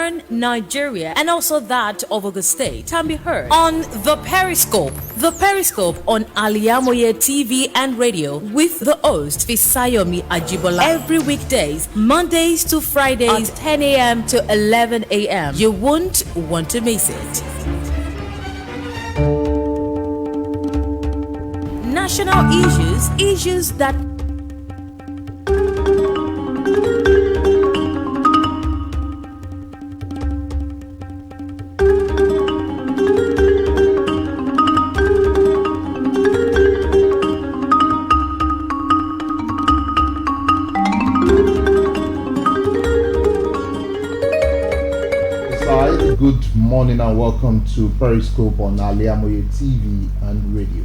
Northern Nigeria and also that of Ogun State can be heard on the Periscope. The Periscope on Al-IyamoyeTv and radio with the host Fisayomi Ajibola every weekdays, Mondays to Fridays, 10 a.m. to 11 a.m. You won't want to miss it. National issues that Good morning and welcome to Periscope on Al-IyamoyeTv and radio.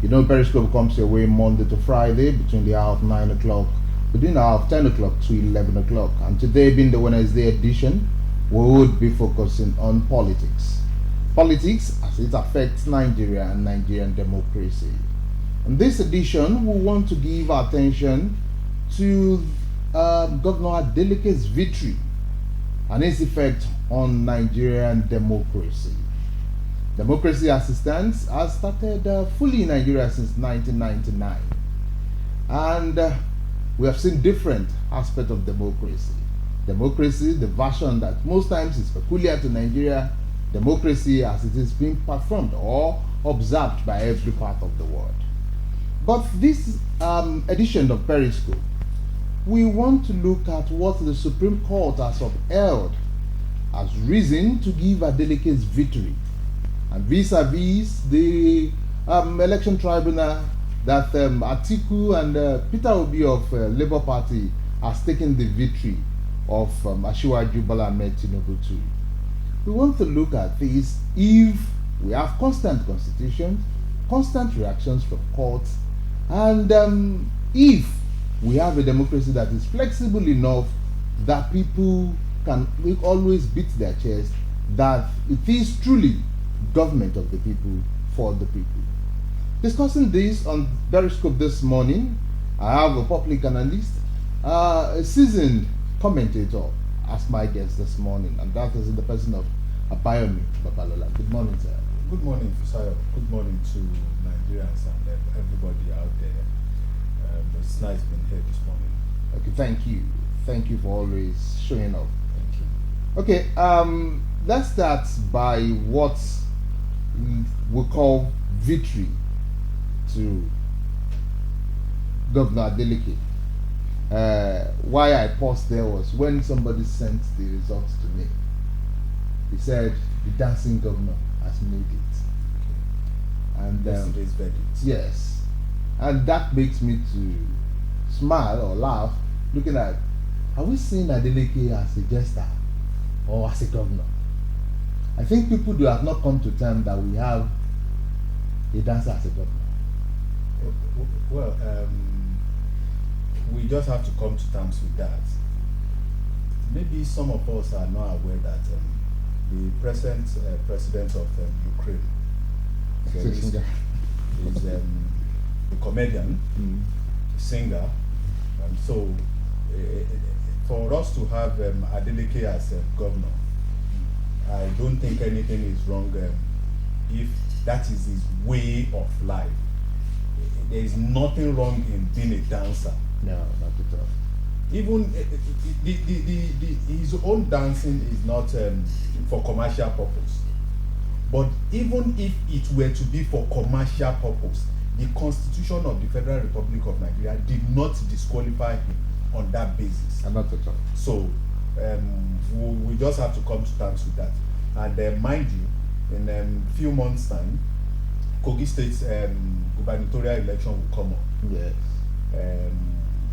You know, Periscope comes your way Monday to Friday between the hour of 9 o'clock, between the hour of 10 o'clock to 11 o'clock. And today, being the Wednesday edition, we would be focusing on politics. Politics as it affects Nigeria and Nigerian democracy. In this edition, we want to give attention to Governor Adeleke's victory and its effect on Nigerian democracy. Democracy as it stands has started fully in Nigeria since 1999. And we have seen different aspects of democracy. Democracy, the version that most times is peculiar to Nigeria, democracy as it is being performed or observed by every part of the world. But this edition of Periscope, we want to look at what the Supreme Court has upheld as reason to give Adeleke's victory, and vis-a-vis the election tribunal that Atiku and Peter Obi of Labour Party has taken the victory of AJIBOLA to. We want to look at this if we have constant constitutions, constant reactions from courts, and if we have a democracy that is flexible enough that people can always beat their chest that it is truly government of the people for the people. Discussing this on Periscope this morning, I have a public analyst, a seasoned commentator as my guest this morning, and that is in the person of Abayomi Babalola. Good morning, sir. Good morning, Fisayo. Good morning to Nigerians and everybody out there. It's nice being here this morning. Okay, thank you. Thank you for always showing up. Thank you. Okay, let's start by what we call victory to Governor Adeleke. Why I paused there was when somebody sent the results to me. He said the dancing governor has made it. And yesterday's verdict. Yes, and that makes me to smile or laugh, looking at, are we seeing Adeleke as a jester or as a governor? I think people do have not come to terms that we have a dancer as a governor. Well, we just have to come to terms with that. Maybe some of us are not aware that the present president of Ukraine is a comedian, singer, and so for us to have Adeleke as a governor, I don't think anything is wrong if that is his way of life. There is nothing wrong in being a dancer. No, not at all. Even his own dancing is not for commercial purpose. But even if it were to be for commercial purpose, the Constitution of the Federal Republic of Nigeria did not disqualify him on that basis. Not at all. So we just have to come to terms with that. And mind you, in a few months' time, Kogi State's gubernatorial election will come up. Yes.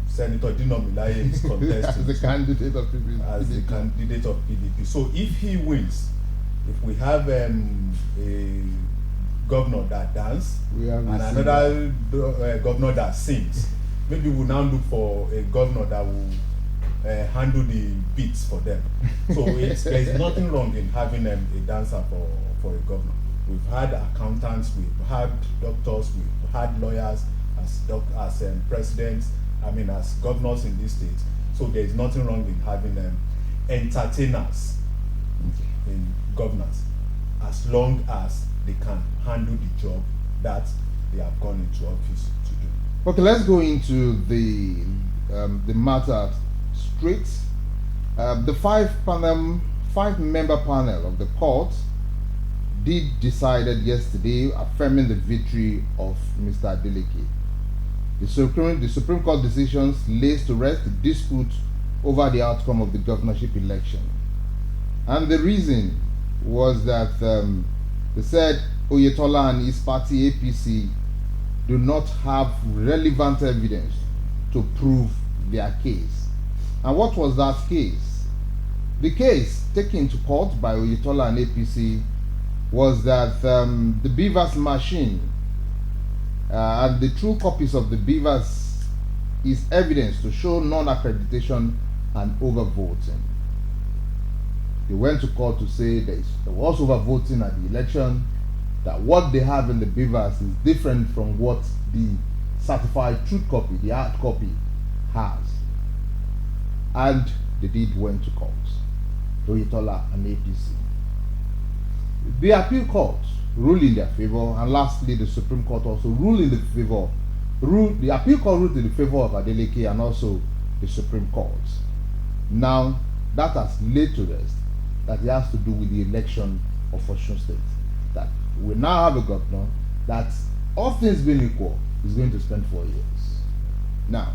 Senator Dino Milaye is contesting as the candidate of PDP. As the candidate of PDP. So if he wins, if we have a governor that dances and another governor that sings, maybe we'll now look for a governor that will handle the beats for them. So there's nothing wrong in having a dancer for a governor. We've had accountants, we've had doctors, we've had lawyers as presidents, as governors in this state. So there's nothing wrong in having entertainers in governance, as long as they can handle the job that they have gone into office to do. Okay, let's go into the matter straight. The five-member panel of the court decided yesterday affirming the victory of Mr. Adeleke. The Supreme Court decisions lays to rest the dispute over the outcome of the governorship election. And the reason was that they said Oyetola and his party APC do not have relevant evidence to prove their case. And what was that case? The case taken to court by Oyetola and APC was that the Beavers machine and the true copies of the Beavers is evidence to show non-accreditation and overvoting. They went to court to say there was overvoting at the election, that what they have in the Beavers is different from what the certified truth copy, the hard copy, has. And they went to court, Oyetola and APC. The appeal court ruled in their favor, and lastly the Supreme Court also ruled in the favor. The appeal court ruled in the favor of Adeleke and also the Supreme Court. Now that has laid to rest that it has to do with the election of Osun State. That we now have a governor that, all things being equal, is going to spend 4 years. Now,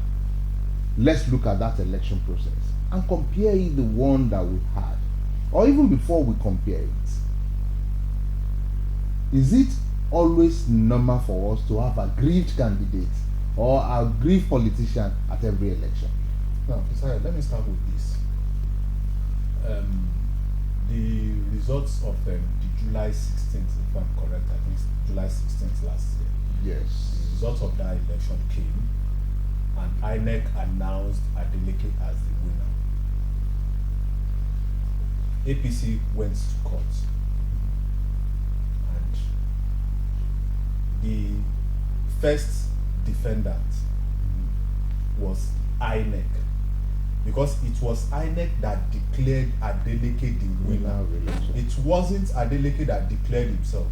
let's look at that election process and compare it the one that we had, or even before we compare it. Is it always normal for us to have a aggrieved candidate or a aggrieved politician at every election? Now, Fisaya, let me start with this. The results of the July 16th, if I'm correct, I think July 16th last year. Yes. The results of that election came, and INEC announced Adeleke as the winner. APC went to court, and the first defendant was INEC, because it was INEC that declared Adeleke the winner. It wasn't Adeleke that declared himself.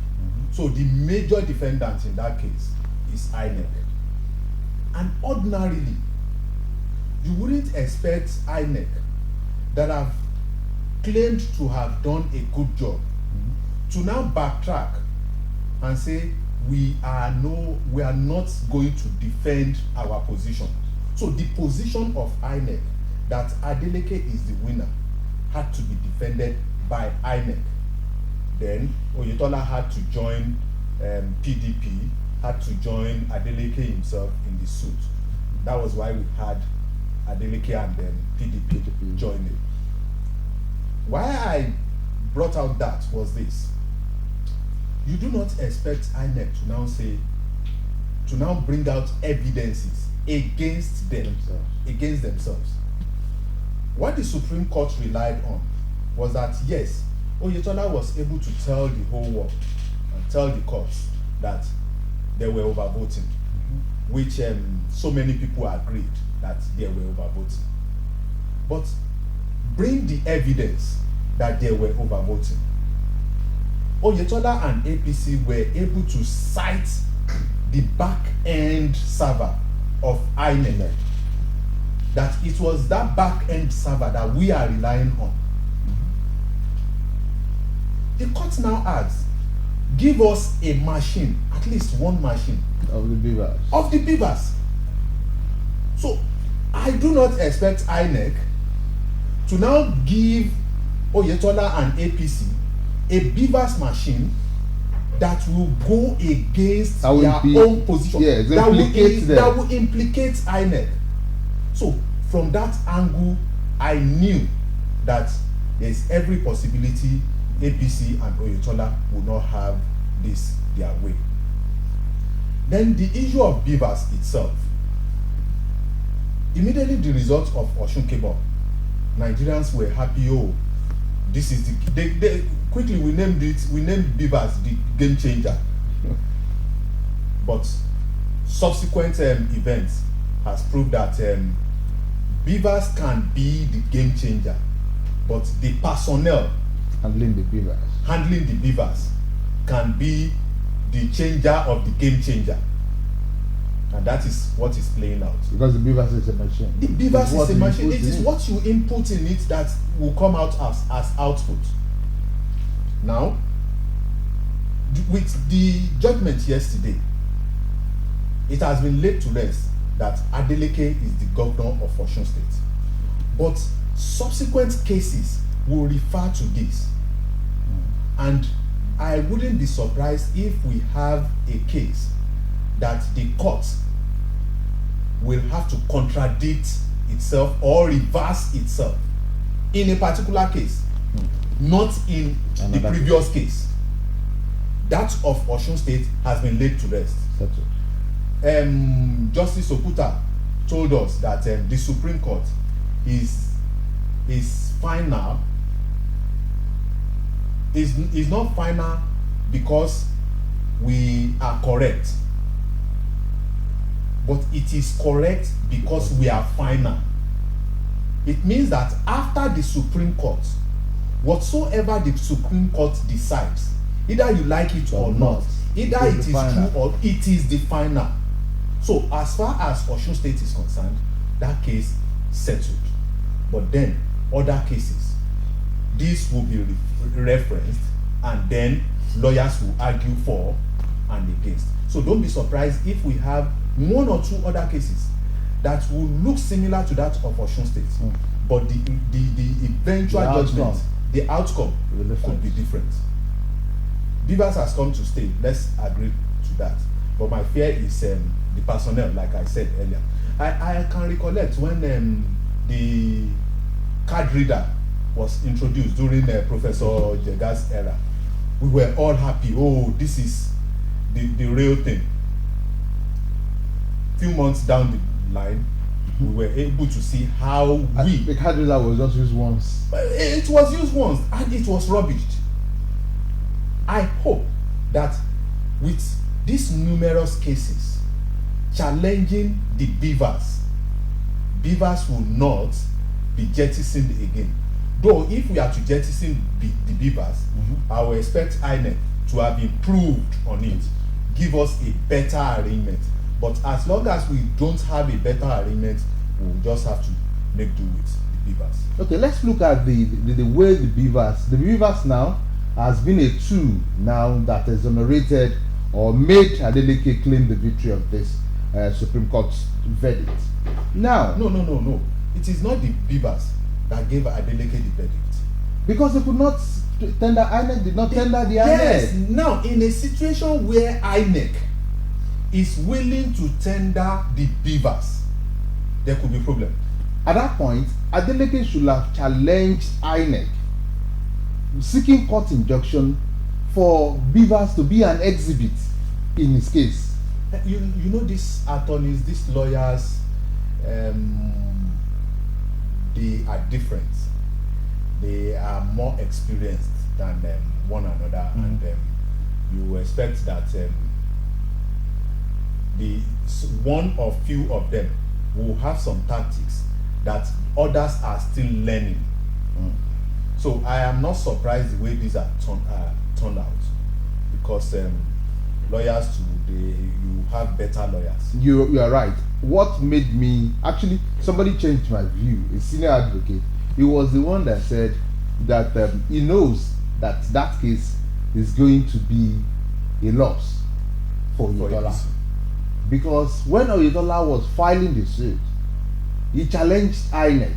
So the major defendant in that case is INEC. And ordinarily, you wouldn't expect INEC that have claimed to have done a good job to now backtrack and say we are not going to defend our position. So the position of INEC that Adeleke is the winner had to be defended by INEC. Then Oyetola had to join PDP, had to join Adeleke himself in the suit. That was why we had Adeleke and then PDP joining. Why I brought out that was this. You do not expect INEC to now bring out evidences against themselves. What the Supreme Court relied on was that, yes, Oyetola was able to tell the whole world and tell the courts that they were overvoting, which so many people agreed that they were overvoting. But bring the evidence that they were overvoting. Oyetola and APC were able to cite the back-end server of INEC, that it was that back-end server that we are relying on. The court now asks, give us a machine, at least one machine of the Beavers. So I do not expect INEC to now give Oyetola and APC a Beavers machine that will go against their own position. Yes, that will implicate INEC. So from that angle, I knew that there's every possibility APC and Oyetola will not have this their way. Then the issue of Beavers itself. Immediately the result of Osun Kebab, Nigerians were happy. Oh, this is the quickly we named Beavers the game changer. But subsequent events has proved that Beavers can be the game changer, but the personnel handling the beavers. Handling the beavers can be the changer of the game changer. And that is what is playing out. Because the beavers is a machine. The beavers is a machine. It is in what you input in it that will come out as output. Now, with the judgment yesterday, it has been laid to rest that Adeleke is the governor of Osun State. But subsequent cases will refer to this. And I wouldn't be surprised if we have a case that the court will have to contradict itself or reverse itself in a particular case, not in the previous case. That of Osun State has been laid to rest. Justice Okuta told us that the Supreme Court is final. Is not final because we are correct, but it is correct because we are final. It means that after the Supreme Court, whatsoever the Supreme Court decides, either you like it or not, either it is true or it is the final. So as far as Osun State is concerned, that case settled. But then other cases, this will be referenced, and then lawyers will argue for and against. So don't be surprised if we have one or two other cases that will look similar to that of Osun State, but the eventual judgment, the outcome could be different. Beavers has come to stay. Let's agree to that. But my fear is the personnel, like I said earlier. I can recollect when the card reader was introduced during Professor Jega's era. We were all happy. Oh, this is the real thing. Few months down the line, we were able to see how the card reader was just used once. It was used once and it was rubbished. I hope that with these numerous cases challenging the beavers will not be jettisoned again. Though if we are to jettison the beavers, I will expect INEC to have improved on it, give us a better arrangement. But as long as we don't have a better arrangement, we'll just have to make do with the beavers. Okay, let's look at the way the beavers now has been a tool now that has exonerated or made Adeleke claim the victory of this Supreme Court verdict. Now, No. It is not the beavers that gave Adeleke the verdict. Because they could not tender, INEC did not tender the INEC. Yes, now in a situation where INEC is willing to tender the beavers, there could be a problem. At that point, Adeleke should have challenged INEC, seeking court injunction for beavers to be an exhibit in his case. You know, these attorneys, these lawyers, they are different. They are more experienced than one another, and you expect that the one or few of them will have some tactics that others are still learning. So I am not surprised the way these are turned out, because lawyers today, you have better lawyers. You are right. What made me actually, somebody changed my view. A senior advocate, he was the one that said that he knows that that case is going to be a loss for Oyetola, because when Oyetola was filing the suit, he challenged INEC.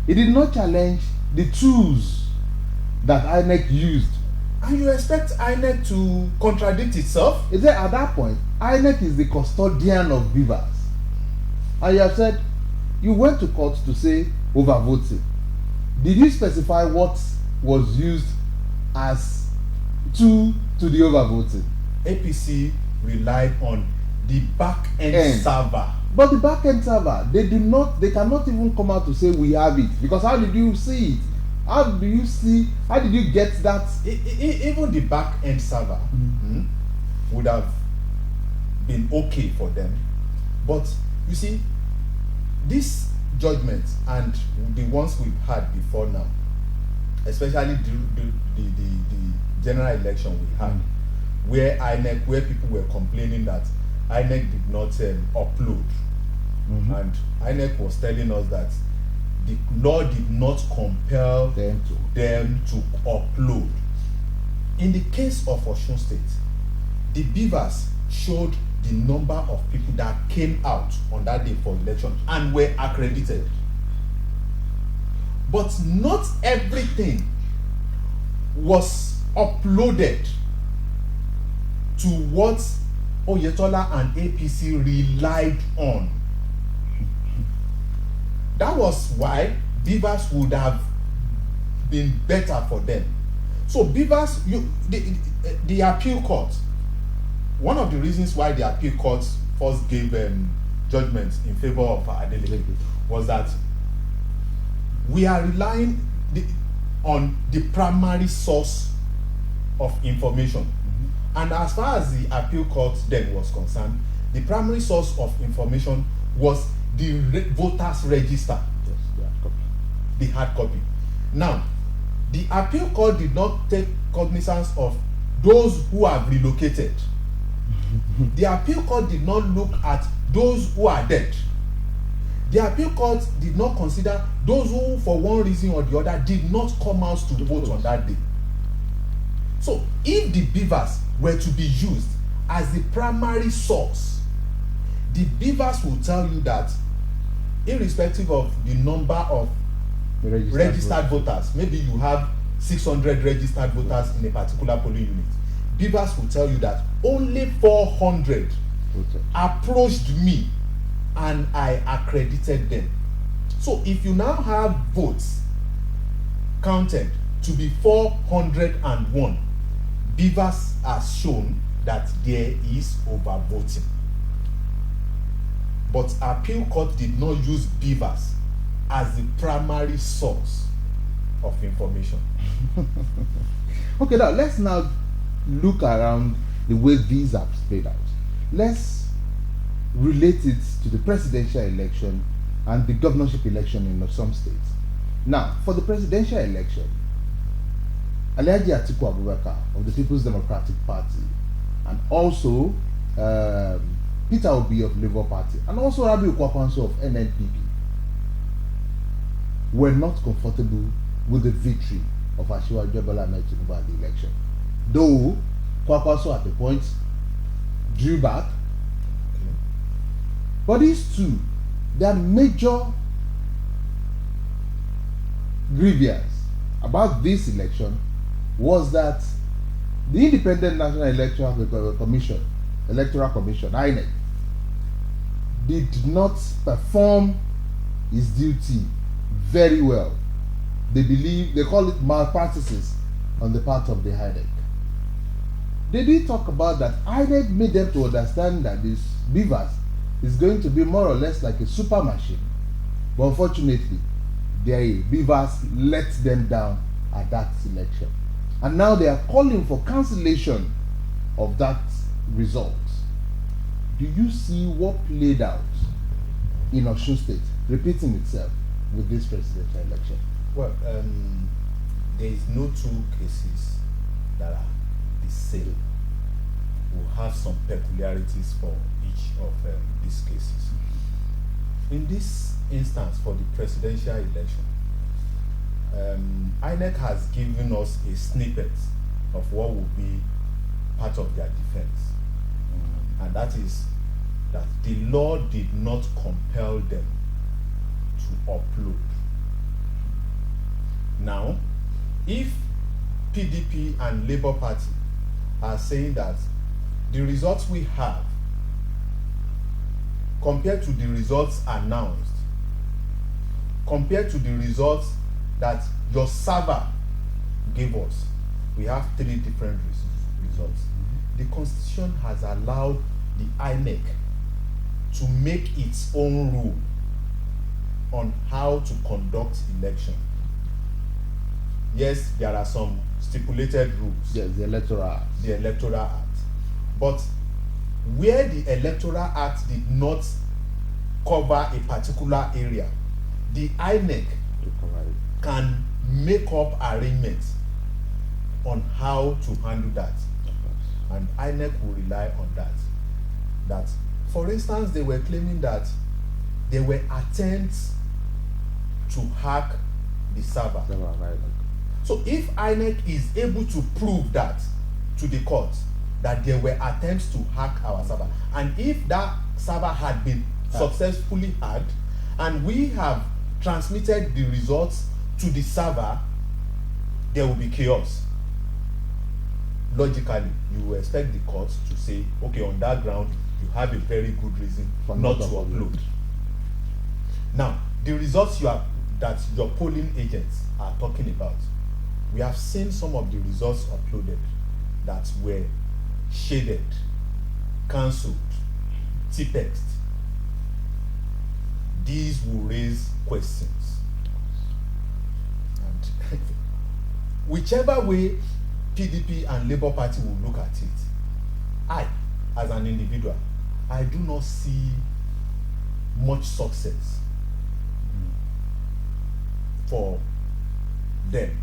He did not challenge the tools that INEC used. And you expect INEC to contradict itself? Is that at that point, INEC is the custodian of beavers. And you have said, you went to court to say overvoting. Did you specify what was used as tool to the overvoting? APC relied on the back-end server. But the back-end server, they cannot even come out to say we have it. Because how did you see it? How did you get that? Even the back-end server would have been okay for them. But you see, this judgment and the ones we've had before now especially the general election we had, where people were complaining that INEC did not upload, and INEC was telling us that the law did not compel them to upload. In the case of Osun State, the beavers showed the number of people that came out on that day for election and were accredited. But not everything was uploaded to what Oyetola and APC relied on. That was why beavers would have been better for them. So beavers, the appeal court, one of the reasons why the appeal court first gave judgments in favor of Adeleke was that we are relying on the primary source of information. And as far as the appeal court then was concerned, the primary source of information was the voters register, the hard copy. Now, the appeal court did not take cognizance of those who have relocated. The appeal court did not look at those who are dead. The appeal court did not consider those who, for one reason or the other, did not come out to vote on that day. So, if the beavers were to be used as the primary source, the beavers will tell you that, irrespective of the number of registered voters, maybe you have 600 registered voters in a particular polling unit, beavers will tell you that only 400 approached me and I accredited them. So if you now have votes counted to be 401, beavers has shown that there is overvoting. But appeal court did not use beavers as the primary source of information. Okay, now let's look around the way these have played out. Let's relate it to the presidential election and the governorship election in some states. Now, for the presidential election, Alhaji Atiku Abubakar of the People's Democratic Party, and also Peter Obi of Labour Party, and also Rabiu Kwankwaso of NNPP, were not comfortable with the victory of Asiwaju Bola Ahmed Tinubu at the election. Though Kwankwaso at the point drew back, but these two, their major grievance about this election was that the Independent National Electoral Commission, INEC, did not perform its duty very well. They call it malpractices on the part of the INEC. They did talk about that INEC made them to understand that this beavers is going to be more or less like a super machine. But unfortunately, the beavers let them down at that election. And now they are calling for cancellation of that result. Do you see what played out in Osun State repeating itself with this presidential election? Well, there is no two cases that are the same. We'll have some peculiarities for each of these cases. In this instance, for the presidential election, INEC has given us a snippet of what will be part of their defense. And that is that the law did not compel them to upload. Now, if PDP and Labour Party are saying that the results we have compared to the results announced, compared to the results that your server gave us, we have three different results. The Constitution has allowed the INEC to make its own rule on how to conduct election. Yes, there are some stipulated rules. Yes, the Electoral Act. The Electoral Act. But where the Electoral Act did not cover a particular area, the INEC can make up arrangements on how to handle that, and INEC will rely on that. That, for instance, they were claiming that there were attempts to hack the server. So if INEC is able to prove that to the court, that there were attempts to hack our server, and if that server had been successfully hacked, and we have transmitted the results to the server, there will be chaos. Logically, you will expect the court to say, okay, on that ground, you have a very good reason not to upload. Now, the results that your polling agents are talking about, we have seen some of the results uploaded that were shaded, cancelled, T-text. These will raise questions. And whichever way PDP and Labour Party will look at it, I, as an individual, I do not see much success for them,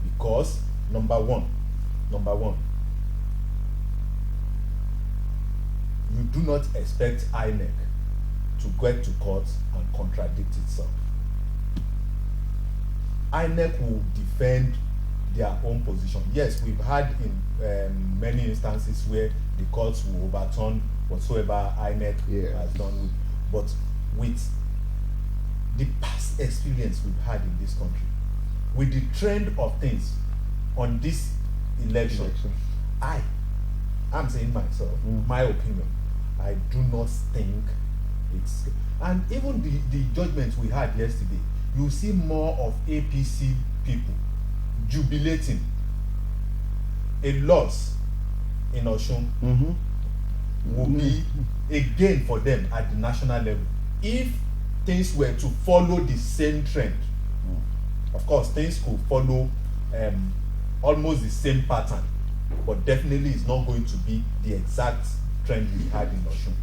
because number one, you do not expect INEC to get to court and contradict itself. INEC will defend their own position. Yes, we've had in many instances where the courts will overturn whatsoever INEC has done, but with the past experience we've had in this country, with the trend of things on this election, I'm saying myself, my opinion, I do not think it's, and even the judgments we had yesterday, you see more of APC people jubilating a loss in Osun will be a gain for them at the national level if things were to follow the same trend. Of course, things could follow almost the same pattern, but definitely it's not going to be the exact trend we had in Osun.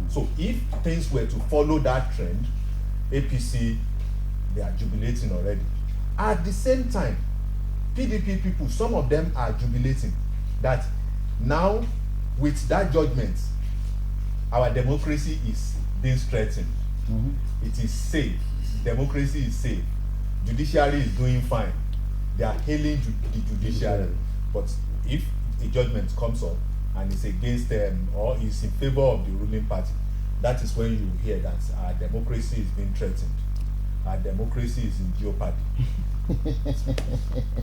So if things were to follow that trend, APC, they are jubilating already. At the same time, PDP people, some of them are jubilating that now with that judgment, our democracy is being strengthened. It is safe. Democracy is safe. Judiciary is doing fine. They are hailing the judiciary. But if a judgment comes up and it's against them or is in favor of the ruling party, that is when you hear that our democracy is being threatened. Our democracy is in jeopardy.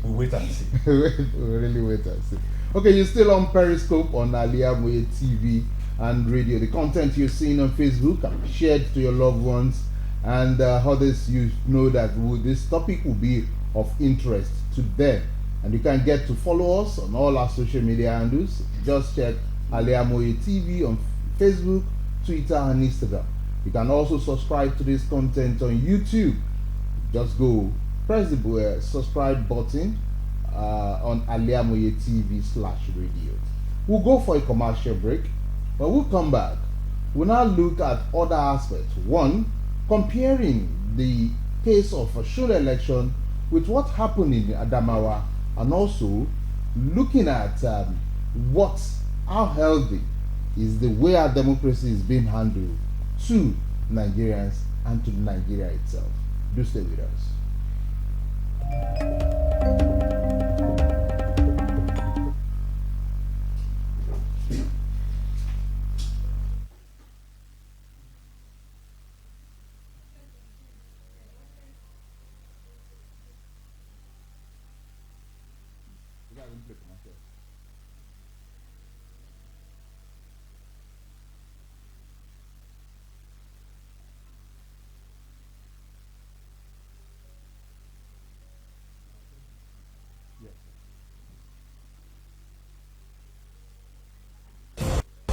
We wait and see. We really wait and see. Okay, you're still on Periscope on Al-IyamoyeTv and radio. The content you're seeing on Facebook can be shared to your loved ones and others you know that this topic will be of interest to them. And you can get to follow us on all our social media handles. Just check Al-IyamoyeTv on Facebook, Twitter, and Instagram. You can also subscribe to this content on YouTube. Just go press the subscribe button on Al-IyamoyeTv/radio. We'll go for a commercial break. When we come back, we'll now look at other aspects. One, comparing the case of a Osun election with what happened in Adamawa, and also looking at how healthy is the way our democracy is being handled to Nigerians and to Nigeria itself. Do stay with us.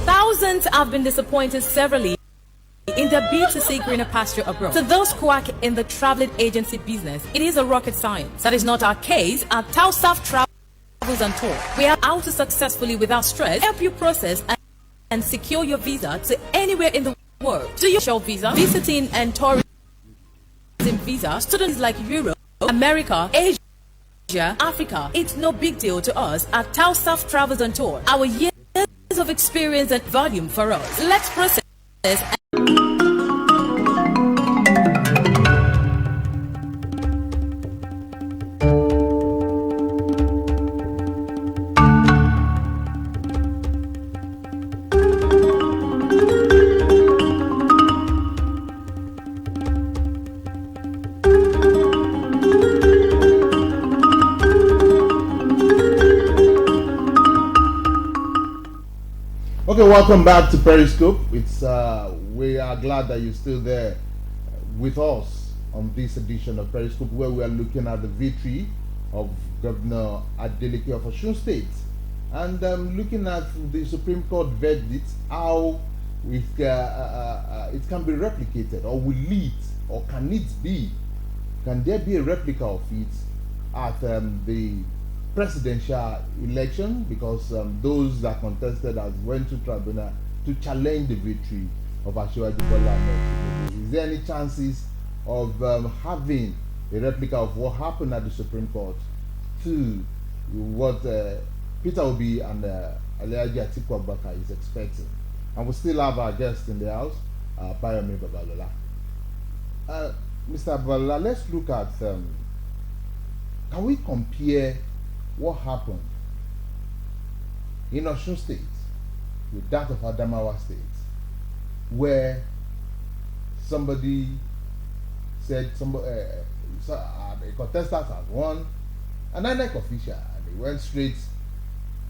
Thousands have been disappointed severally in their bid to seek greener pasture abroad. To those quack in the traveling agency business, it is a rocket science. That is not our case at Tausaf Travels and Tour. We are out to successfully, without stress, help you process and secure your visa to anywhere in the world. Do you show visa, visiting and tourism visa, students like Europe, America, Asia, Africa. It's no big deal to us at Tau Staff Travels on Tour. Our years of experience and volume for us. Let's process. Okay, welcome back to Periscope. It's we are glad that you're still there with us on this edition of Periscope, where we are looking at the victory of Governor Adeleke of Osun State, and looking at the Supreme Court verdict, how it can be replicated, or will it, or can it be? Can there be a replica of it at the presidential election, because those that contested has went to tribunal to challenge the victory of AJIBOLA? Is there any chances of having a replica of what happened at the Supreme Court to what Peter Obi and Alhaji Atiku Abubakar is expecting? And we still have our guest in the house, Bayomi Babalola. Mr. Babalola, let's look at, can we compare what happened in Osun State with that of Adamawa State, where somebody said a contestant has won, an INEC official, and they went straight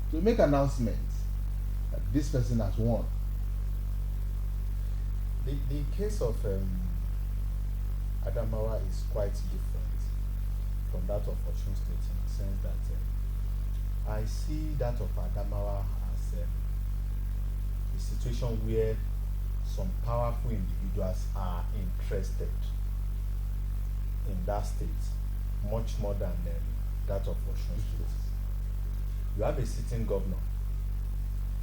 to make announcements that this person has won? The case of Adamawa is quite different from that of Osun State, in the sense that I see that of Adamawa as a situation where some powerful individuals are interested in that state much more than that of Osun State. You have a sitting governor,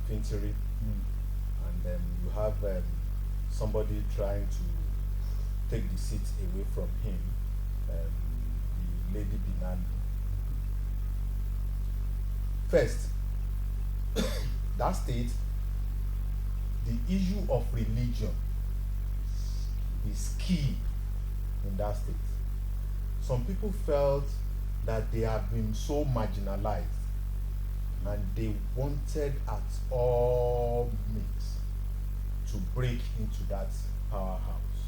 Fintiri, and you have somebody trying to take the seat away from him, the Lady Binani. First, that state, the issue of religion is key in that state. Some people felt that they have been so marginalized, and they wanted at all means to break into that powerhouse,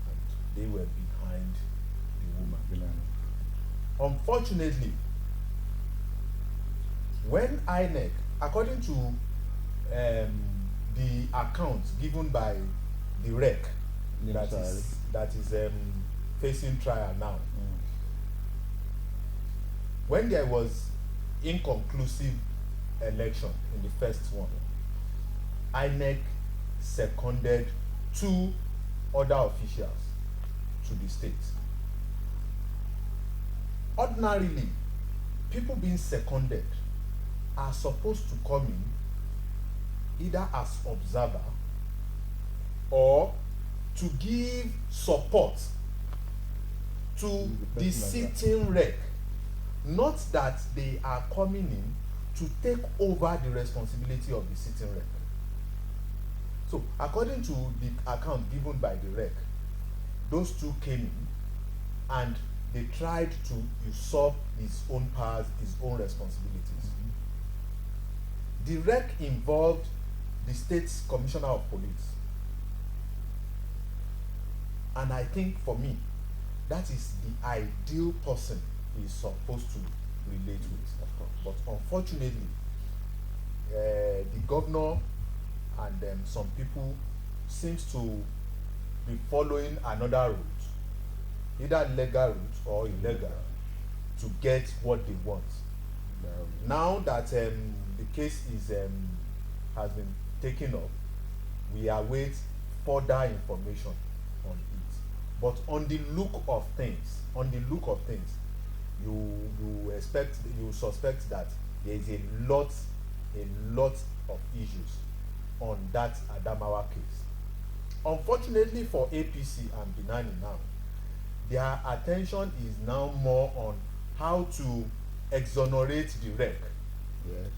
and they were behind the woman. Unfortunately, when INEC, according to the accounts given by the REC, that is facing trial now, when there was inconclusive election in the first one, INEC seconded 2 other officials to the state. Ordinarily, people being seconded are supposed to come in either as observer or to give support to the sitting REC, not that they are coming in to take over the responsibility of the sitting REC. So, according to the account given by the REC, those 2 came in and they tried to usurp his own powers, his own responsibilities. The REC involved the state's commissioner of police. And I think for me, that is the ideal person he is supposed to relate with, of course. But unfortunately, the governor and some people seems to be following another route, either legal route or illegal, to get what they want. Now that the case is has been taken up, we await further information on it. But on the look of things, you suspect that there is a lot of issues on that Adamawa case. Unfortunately for APC and Binani now, their attention is now more on how to exonerate the rec. Yes.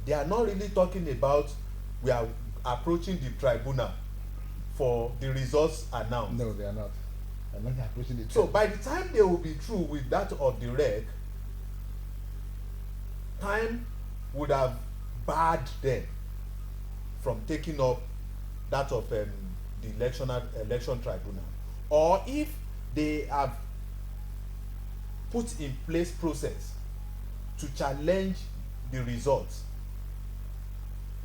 They are not really talking about we are approaching the tribunal for the results announced. No, they are not. They're not approaching the So by the time they will be through with that of the rec, time would have barred them from taking up that of the election tribunal. Or if they have put in place process to challenge the results,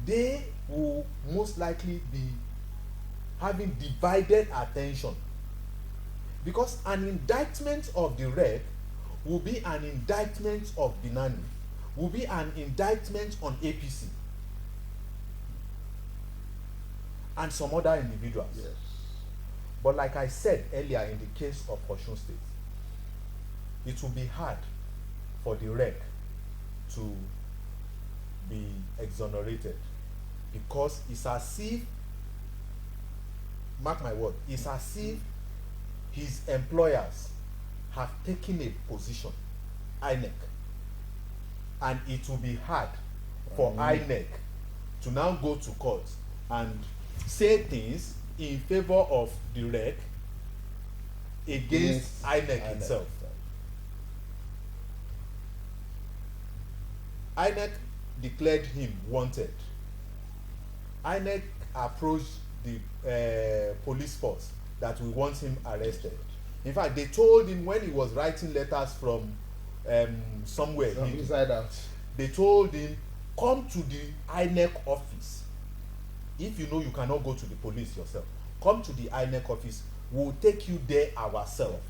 they will most likely be having divided attention, because an indictment of the rec will be an indictment of Binani, will be an indictment on APC and some other individuals. Yes. But like I said earlier, in the case of Osun State, it will be hard for the rec to be exonerated, because it's as if, mark my word, it's as if his employers have taken a position, INEC, and it will be hard for INEC to now go to court and say things in favor of the rec against INEC itself. INEC declared him wanted. INEC approached the police force that we want him arrested. In fact, they told him when he was writing letters from somewhere, inside out, they told him, come to the INEC office. If you know you cannot go to the police yourself, come to the INEC office, we'll take you there ourselves.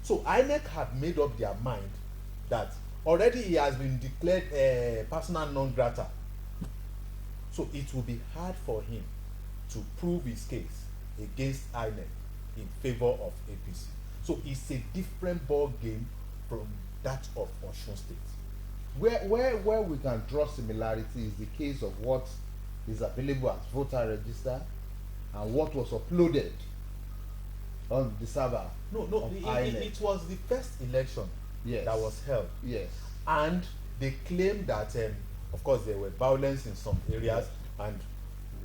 So INEC have made up their mind that already he has been declared persona non grata. So it will be hard for him to prove his case against INEC in favor of APC. So it's a different ball game from that of Osun State. Where we can draw similarity is the case of what is available as voter register and what was uploaded on the server. No, it was the first election that was held. Yes. And they claimed that, of course, there were violence in some areas, and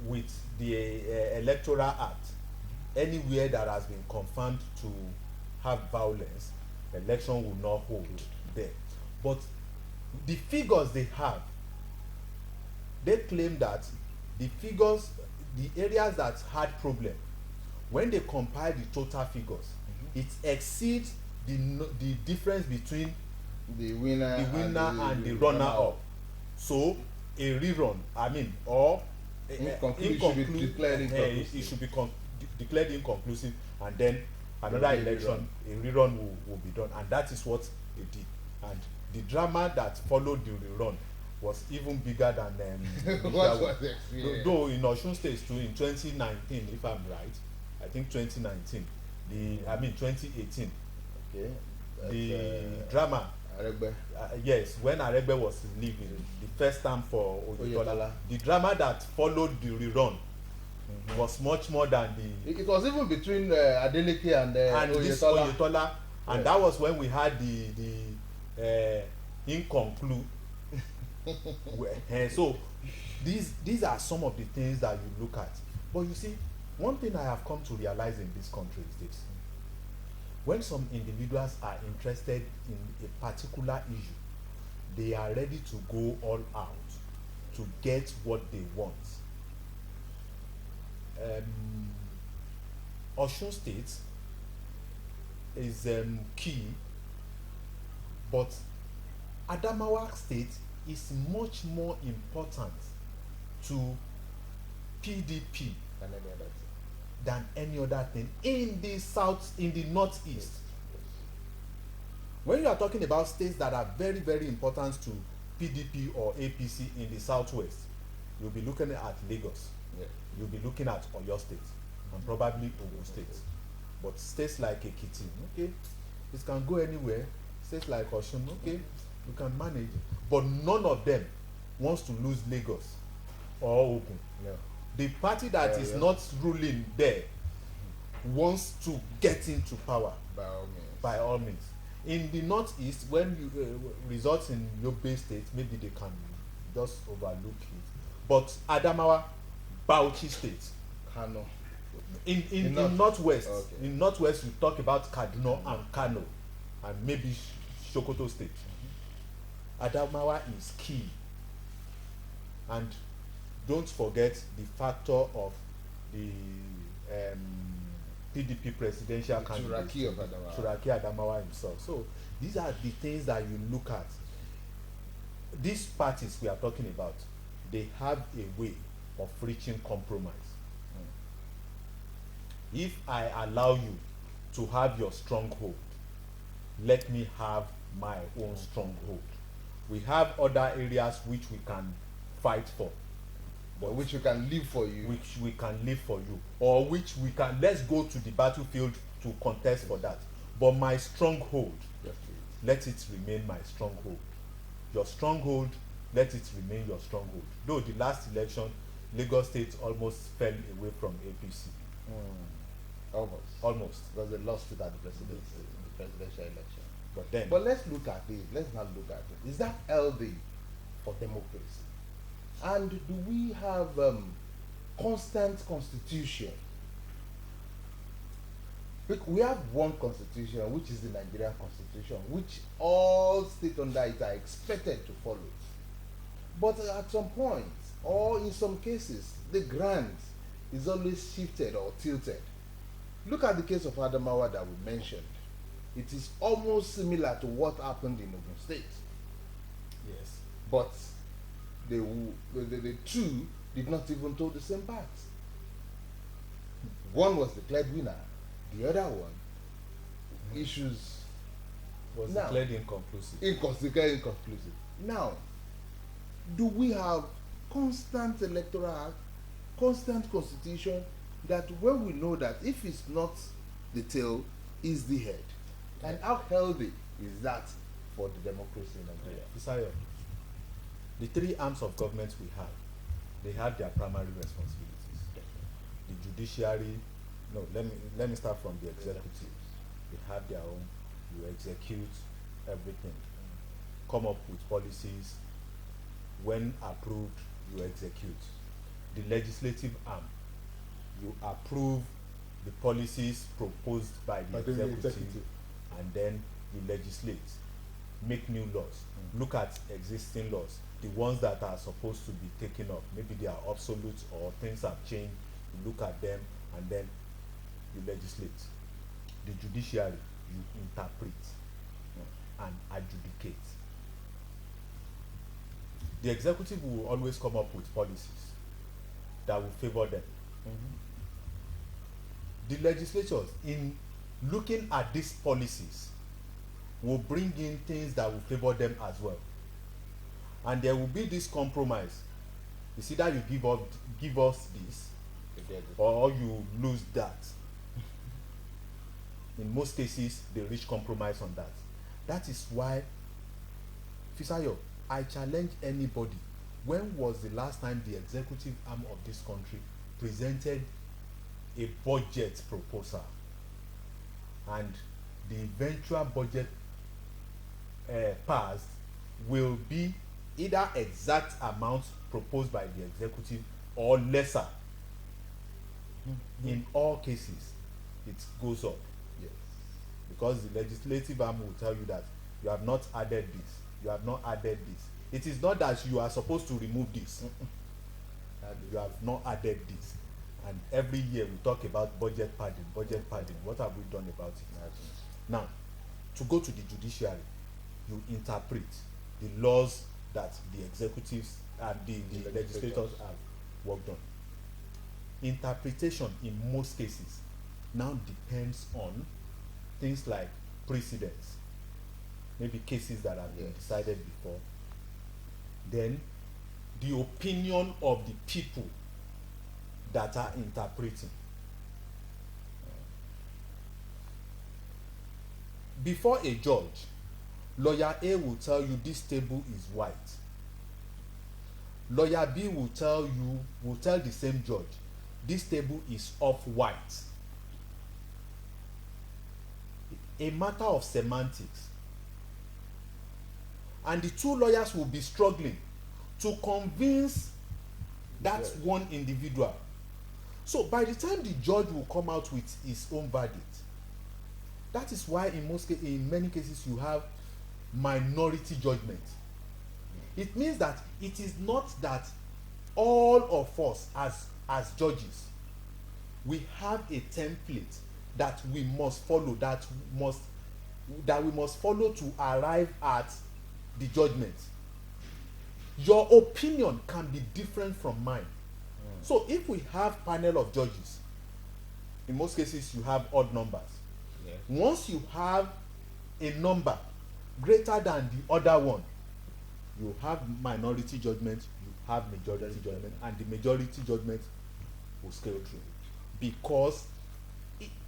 with the Electoral Act, anywhere that has been confirmed to have violence, election will not hold there. But the figures they have, they claim that the figures, the areas that had problem, when they compile the total figures, it exceeds the difference between the winner and the runner-up. So a rerun, or it should be declared inconclusive, and then another election, a rerun will be done, and that is what they did. And the drama that followed the rerun was even bigger than though in Osun State too, in 2019, if I'm right, I think 2019, 2018, okay, the drama, yes, when Aregbe was leaving, the first time for Oyetola, the drama that followed the rerun was much more than it was even between Adeleke and Oyetola, and that was when we had the inconclude. So these are some of the things that you look at. But you see, one thing I have come to realize in this country is this: when some individuals are interested in a particular issue, they are ready to go all out to get what they want. Osun State is key, but Adamawa State is much more important to PDP than any other thing in the northeast. When you are talking about states that are very, very important to PDP or APC in the southwest, you'll be looking at Lagos, you'll be looking at Oyo State, and probably Ogun State. But states like Ekiti, okay, it can go anywhere. States like Osun, okay, you can manage, but none of them wants to lose Lagos or Ogun. The party that is not ruling there wants to get into power. By all means. By all means. In the northeast, when you results in Yobe State, maybe they can just overlook it. But Adamawa, Bauchi State, Kano. in northwest, okay. in northwest, we talk about Kaduna and Kano, and maybe Sokoto State. Adamawa is key, and don't forget the factor of the PDP presidential candidate, Turaki Adamawa himself. So these are the things that you look at. These parties we are talking about, they have a way of reaching compromise. If I allow you to have your stronghold, let me have my own stronghold. We have other areas which we can fight for, but which we can live for you. Which we can live for you, or which we can, let's go to the battlefield to contest for that. But my stronghold, let it remain my stronghold. Your stronghold, let it remain your stronghold. Though the last election, Lagos State almost fell away from APC. Almost. Because they lost it at the presidential election. But let's look at it. Let's not look at it. Is that healthy for democracy? And do we have constant constitution? We have one constitution, which is the Nigerian constitution, which all states under it are expected to follow. But at some point, or in some cases, the grant is always shifted or tilted. Look at the case of Adamawa that we mentioned. It is almost similar to what happened in Ogun State. Yes. But the two did not even tell the same part. One was declared winner. The other one was declared inconclusive. Inconclusive. Now, do we have constant electoral act, constant constitution, that when we know that if it's not the tail, is the head? And how healthy is that for the democracy in Nigeria? Fisayo, the three arms of government we have, they have their primary responsibilities. The judiciary, no, let me start from the executive. They have their own. You execute everything. Come up with policies. When approved, you execute. The legislative arm, you approve the policies proposed by the executive, and then you legislate, make new laws, look at existing laws, the ones that are supposed to be taken up, maybe they are obsolete or things have changed, you look at them and then you legislate. The judiciary, you interpret and adjudicate. The executive will always come up with policies that will favor them. The legislatures, in looking at these policies, will bring in things that will favor them as well. And there will be this compromise. It's either you give us this, or you lose that. In most cases, they reach compromise on that. That is why, Fisayo, I challenge anybody. When was the last time the executive arm of this country presented a budget proposal, and the eventual budget passed will be either exact amount proposed by the executive or lesser? In all cases, it goes up. Yes. Because the legislative arm will tell you that you have not added this, you have not added this. It is not that you are supposed to remove this. You have not added this. And every year we talk about budget padding, budget padding. What have we done about it? Now, to go to the judiciary, you interpret the laws that the executives and the legislators have worked on. Interpretation in most cases now depends on things like precedents, maybe cases that have been decided before, then the opinion of the people that are interpreting. Before a judge, lawyer A will tell you this table is white. Lawyer B will tell the same judge this table is off white. a matter of semantics. And the two lawyers will be struggling to convince that one individual. So by the time the judge will come out with his own verdict, that is why in many cases you have minority judgment. It means that it is not that all of us as judges, we have a template that we must follow, that we must follow to arrive at the judgment. Your opinion can be different from mine. So if we have panel of judges, in most cases you have odd numbers. Yes. Once you have a number greater than the other one, you have minority judgment, you have majority judgment, and the majority judgment will scale through, because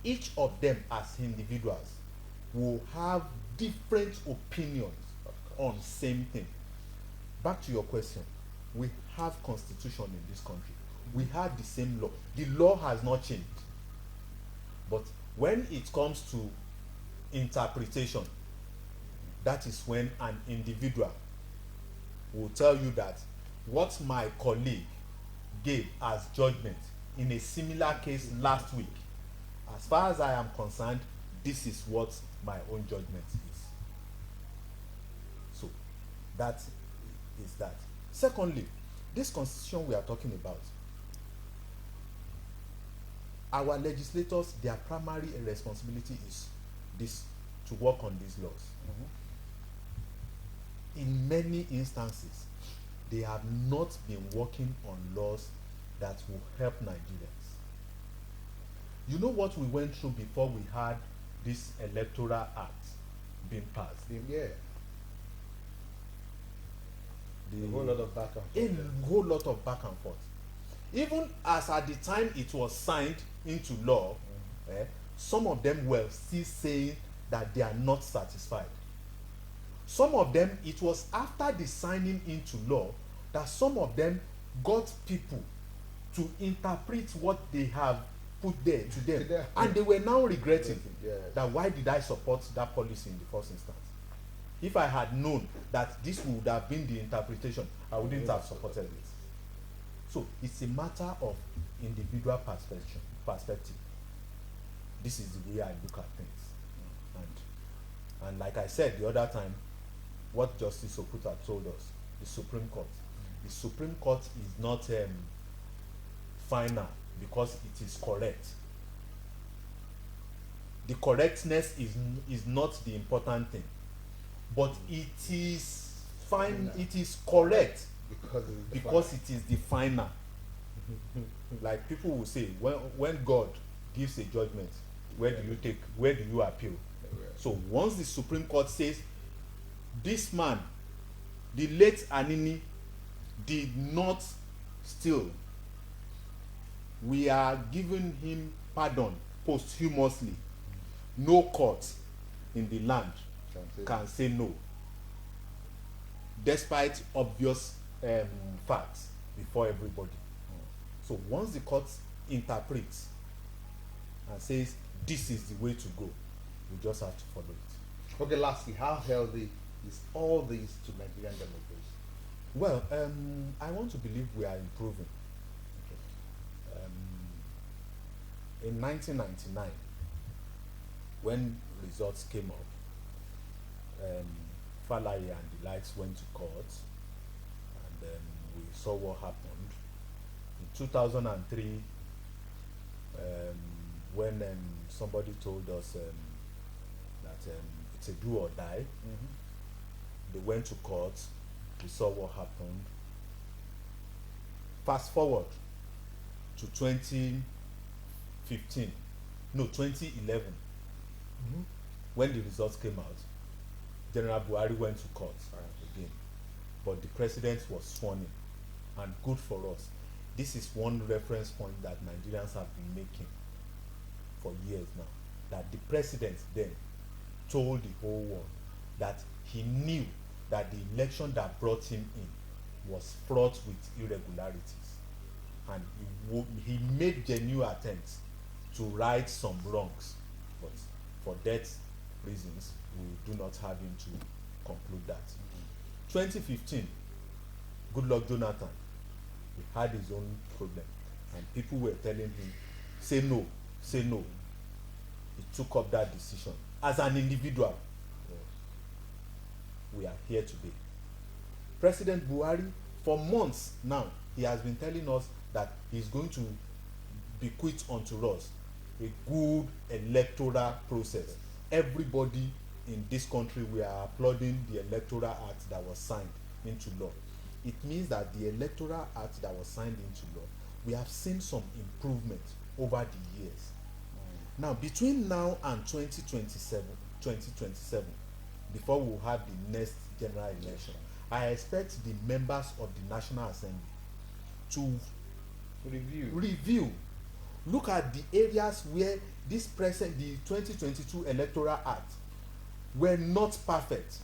each of them as individuals will have different opinions on same thing. Back to your question, we have constitution in this country, we have the same law, the law has not changed, but when it comes to interpretation, that is when an individual will tell you that what my colleague gave as judgment in a similar case last week, as far as I am concerned, this is what my own judgment is. So that is that. Secondly, this constitution we are talking about, our legislators, their primary responsibility is this, to work on these laws. In many instances, they have not been working on laws that will help Nigerians. You know what we went through before we had this electoral act being passed? Yeah. A whole lot of back and forth. A whole lot of back and forth. Even as at the time it was signed into law, some of them were still saying that they are not satisfied. Some of them, it was after the signing into law that some of them got people to interpret what they have put there to them, and they were now regretting that why did I support that policy in the first instance? If I had known that this would have been the interpretation, I wouldn't have supported it. So it's a matter of individual perspective. This is the way I look at things. And like I said the other time, what Justice Okuta told us, the Supreme Court is not final because it is correct. The correctness is not the important thing, but it is fine. It is correct because it is the final. Like people will say, when God gives a judgment, where do you appeal? So once the Supreme Court says this man, the late Anini, did not steal, we are giving him pardon posthumously, no court in the land can say no, despite obvious facts before everybody. So once the court interprets and says this is the way to go, we just have to follow it. Okay, lastly, how healthy is all this to Nigerian democracy? Well, I want to believe we are improving. In 1999, when results came up, Falaye and the likes went to court, and we saw what happened. In 2003, when somebody told us that it's a do or die, they went to court, we saw what happened. Fast forward to 2011, when the results came out, General Buhari went to court again, but the president was sworn in, and good for us. This is one reference point that Nigerians have been making for years now, that the president then told the whole world that he knew that the election that brought him in was fraught with irregularities, and he made genuine attempts to right some wrongs, but for death reasons, we do not have him to conclude that. 2015, Goodluck Jonathan, he had his own problem, and people were telling him, say no, say no. He took up that decision as an individual. We are here today. President Buhari, for months now, he has been telling us that he's going to bequeath unto us a good electoral process. Everybody in this country, we are applauding the electoral act that was signed into law. It means that the electoral act that was signed into law, we have seen some improvement over the years. Now, between now and 2027, before we have the next general election, I expect the members of the National Assembly to review, look at the areas where the 2022 Electoral Act were not perfect,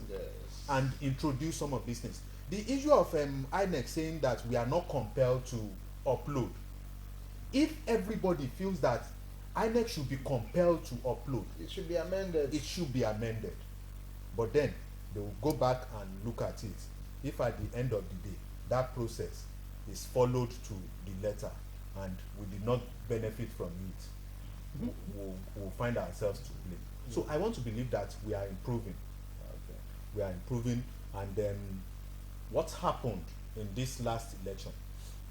and introduce some of these things. The issue of INEC saying that we are not compelled to upload. If everybody feels that INEC should be compelled to upload, it should be amended. It should be amended. But then they will go back and look at it. If at the end of the day that process is followed to the letter and we did not benefit from it, we'll find ourselves to blame. So I want to believe that we are improving. Okay. We are improving, and then what happened in this last election,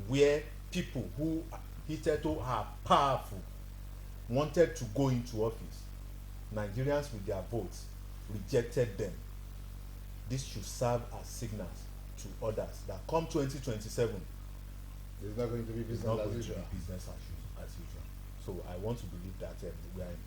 where people who hitherto are powerful wanted to go into office, Nigerians with their votes rejected them. This should serve as signals to others that come 2027, it's not going to be business as usual. So I want to believe that we are improving.